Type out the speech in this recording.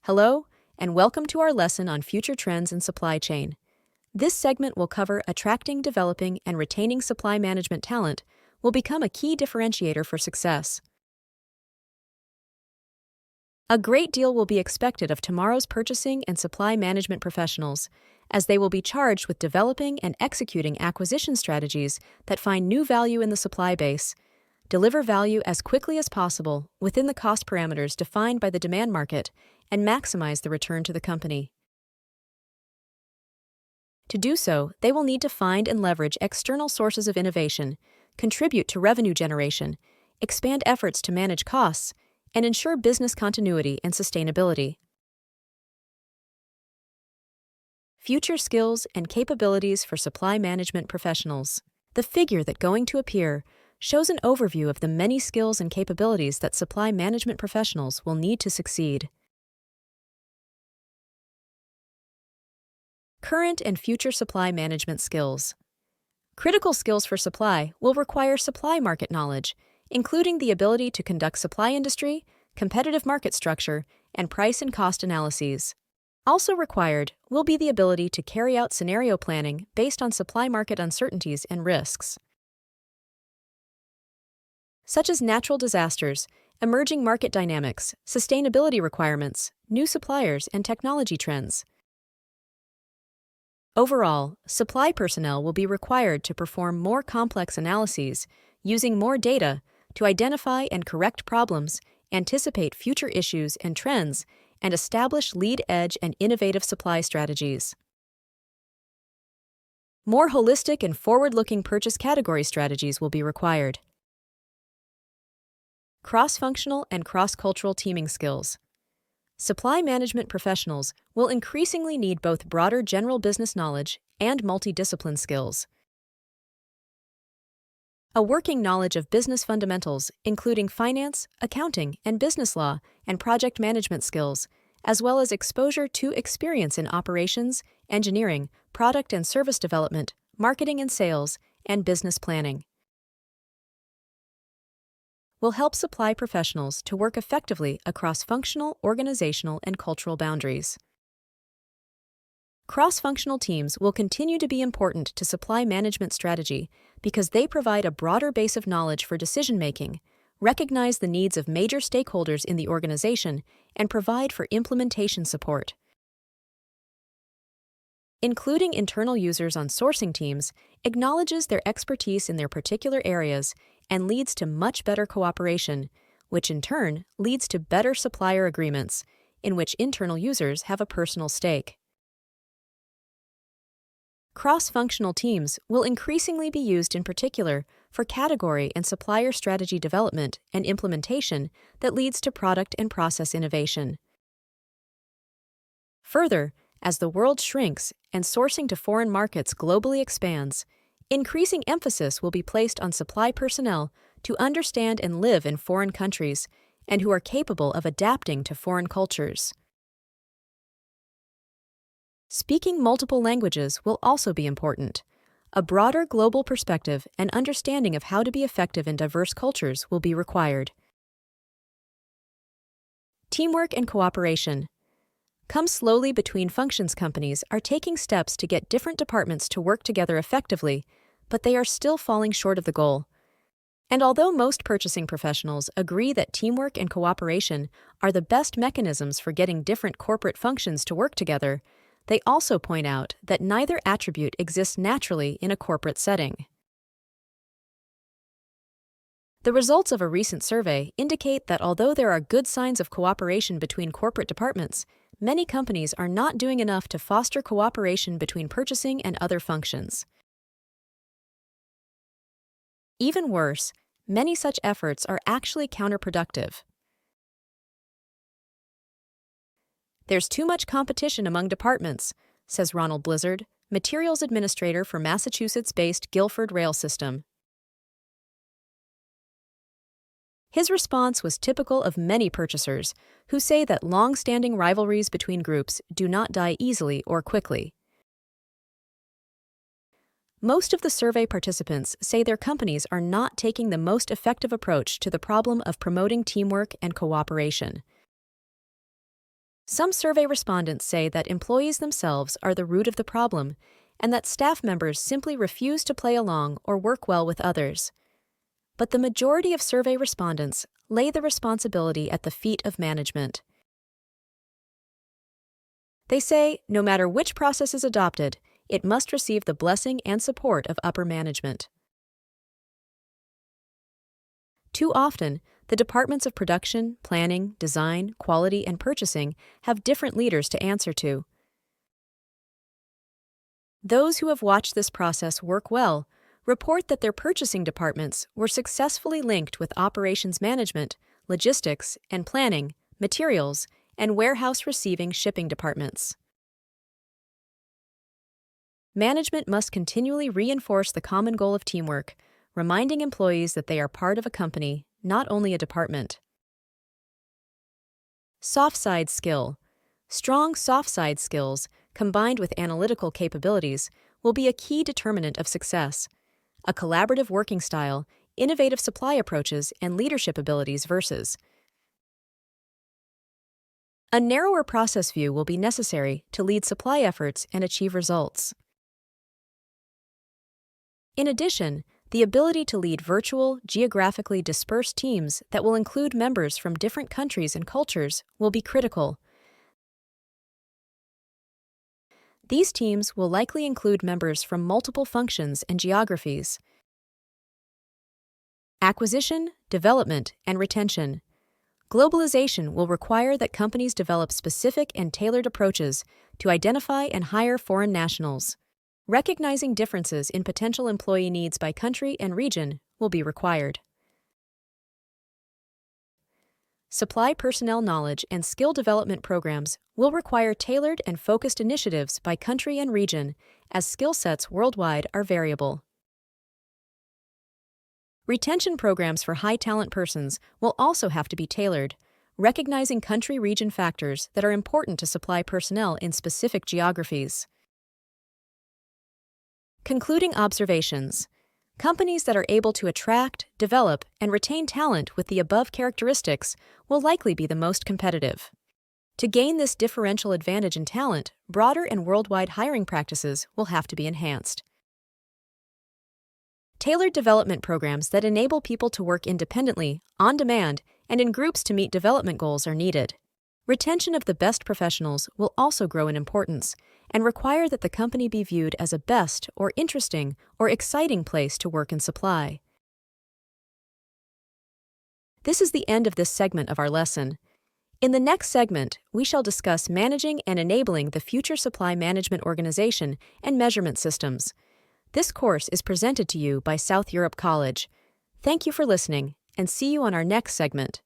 Hello, and welcome to our lesson on future trends in supply chain. This segment will cover attracting, developing, and retaining supply management talent will become a key differentiator for success. A great deal will be expected of tomorrow's purchasing and supply management professionals, as they will be charged with developing and executing acquisition strategies that find new value in the supply base, deliver value as quickly as possible within the cost parameters defined by the demand market, and maximize the return to the company. To do so, they will need to find and leverage external sources of innovation, contribute to revenue generation, expand efforts to manage costs, and ensure business continuity and sustainability. Future skills and capabilities for supply management professionals. The figure that going to appear shows an overview of the many skills and capabilities that supply management professionals will need to succeed. Current and future supply management skills. Critical skills for supply will require supply market knowledge, including the ability to conduct supply industry, competitive market structure, and price and cost analyses. Also required will be the ability to carry out scenario planning based on supply market uncertainties and risks, such as natural disasters, emerging market dynamics, sustainability requirements, new suppliers, and technology trends. Overall, supply personnel will be required to perform more complex analyses, using more data to identify and correct problems, anticipate future issues and trends, and establish lead-edge and innovative supply strategies. More holistic and forward-looking purchase category strategies will be required. Cross-functional and cross-cultural teaming skills. Supply management professionals will increasingly need both broader general business knowledge and multidiscipline skills. A working knowledge of business fundamentals, including finance, accounting, and business law, and project management skills, as well as exposure to experience in operations, engineering, product and service development, marketing and sales, and business planning, will help supply professionals to work effectively across functional, organizational, and cultural boundaries. Cross-functional teams will continue to be important to supply management strategy because they provide a broader base of knowledge for decision-making, recognize the needs of major stakeholders in the organization, and provide for implementation support. Including internal users on sourcing teams acknowledges their expertise in their particular areas and leads to much better cooperation, which in turn leads to better supplier agreements, in which internal users have a personal stake. Cross-functional teams will increasingly be used in particular for category and supplier strategy development and implementation that leads to product and process innovation. Further, as the world shrinks and sourcing to foreign markets globally expands, increasing emphasis will be placed on supply personnel to understand and live in foreign countries and who are capable of adapting to foreign cultures. Speaking multiple languages will also be important. A broader global perspective and understanding of how to be effective in diverse cultures will be required. Teamwork and cooperation. Come slowly between functions companies are taking steps to get different departments to work together effectively, but they are still falling short of the goal. And although most purchasing professionals agree that teamwork and cooperation are the best mechanisms for getting different corporate functions to work together, they also point out that neither attribute exists naturally in a corporate setting. The results of a recent survey indicate that although there are good signs of cooperation between corporate departments, many companies are not doing enough to foster cooperation between purchasing and other functions. Even worse, many such efforts are actually counterproductive. There's too much competition among departments, says Ronald Blizzard, materials administrator for Massachusetts-based Guilford Rail System. His response was typical of many purchasers who say that long-standing rivalries between groups do not die easily or quickly. Most of the survey participants say their companies are not taking the most effective approach to the problem of promoting teamwork and cooperation. Some survey respondents say that employees themselves are the root of the problem and that staff members simply refuse to play along or work well with others. But the majority of survey respondents lay the responsibility at the feet of management. They say no matter which process is adopted, it must receive the blessing and support of upper management. Too often, the departments of production, planning, design, quality, and purchasing have different leaders to answer to. Those who have watched this process work well report that their purchasing departments were successfully linked with operations management, logistics and planning, materials, and warehouse receiving shipping departments. Management must continually reinforce the common goal of teamwork, reminding employees that they are part of a company, not only a department. Soft side skill. Strong soft side skills, combined with analytical capabilities, will be a key determinant of success. A collaborative working style, innovative supply approaches, and leadership abilities versus. A narrower process view will be necessary to lead supply efforts and achieve results. In addition, the ability to lead virtual, geographically dispersed teams that will include members from different countries and cultures will be critical. These teams will likely include members from multiple functions and geographies. Acquisition, development, and retention. Globalization will require that companies develop specific and tailored approaches to identify and hire foreign nationals. Recognizing differences in potential employee needs by country and region will be required. Supply personnel knowledge and skill development programs will require tailored and focused initiatives by country and region, as skill sets worldwide are variable. Retention programs for high-talent persons will also have to be tailored, recognizing country-region factors that are important to supply personnel in specific geographies. Concluding observations. Companies that are able to attract, develop, and retain talent with the above characteristics will likely be the most competitive. To gain this differential advantage in talent, broader and worldwide hiring practices will have to be enhanced. Tailored development programs that enable people to work independently, on demand, and in groups to meet development goals are needed. Retention of the best professionals will also grow in importance and require that the company be viewed as a best or interesting or exciting place to work and supply. This is the end of this segment of our lesson. In the next segment, we shall discuss managing and enabling the future supply management organization and measurement systems. This course is presented to you by South Europe College. Thank you for listening, and see you on our next segment.